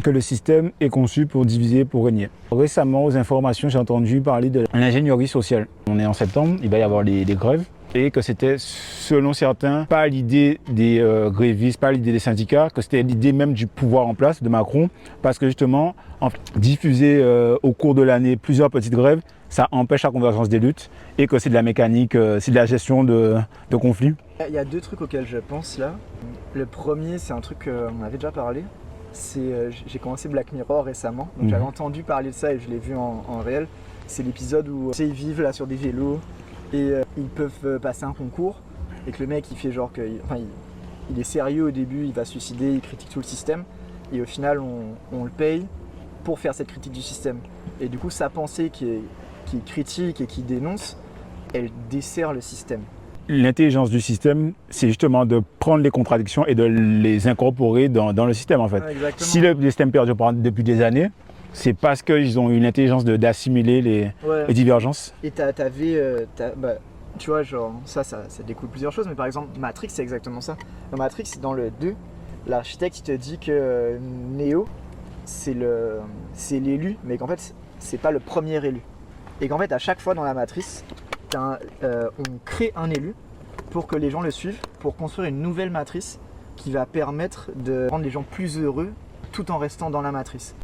que le système est conçu pour diviser, pour régner. Récemment, aux informations, j'ai entendu parler de l'ingénierie sociale. On est en septembre, il va y avoir des grèves, et que c'était, selon certains, pas l'idée des grévistes, pas l'idée des syndicats, que c'était l'idée même du pouvoir en place de Macron, parce que justement, diffuser au cours de l'année plusieurs petites grèves, ça empêche la convergence des luttes, et que c'est de la mécanique, c'est de la gestion de conflits. Il y a deux trucs auxquels je pense là. Le premier, c'est un truc qu'on avait déjà parlé. J'ai commencé Black Mirror récemment, donc j'avais entendu parler de ça et je l'ai vu en réel. C'est l'épisode où ils vivent là sur des vélos et ils peuvent passer un concours et que le mec il fait genre que, il est sérieux au début, il va se suicider, il critique tout le système et au final on le paye pour faire cette critique du système. Et du coup sa pensée qui critique et qui dénonce, elle dessert le système. L'intelligence du système, c'est justement de prendre les contradictions et de les incorporer dans le système en fait. Ouais, si le système perdure depuis des années, c'est parce qu'ils ont eu l'intelligence d'assimiler les divergences. Et tu vois, genre, ça découle plusieurs choses, mais par exemple, Matrix, c'est exactement ça. Dans Matrix, dans le 2, l'architecte il te dit que Neo, c'est l'élu, mais qu'en fait, c'est pas le premier élu. Et qu'en fait, à chaque fois dans la matrice, on crée un élu pour que les gens le suivent, pour construire une nouvelle matrice qui va permettre de rendre les gens plus heureux tout en restant dans la matrice.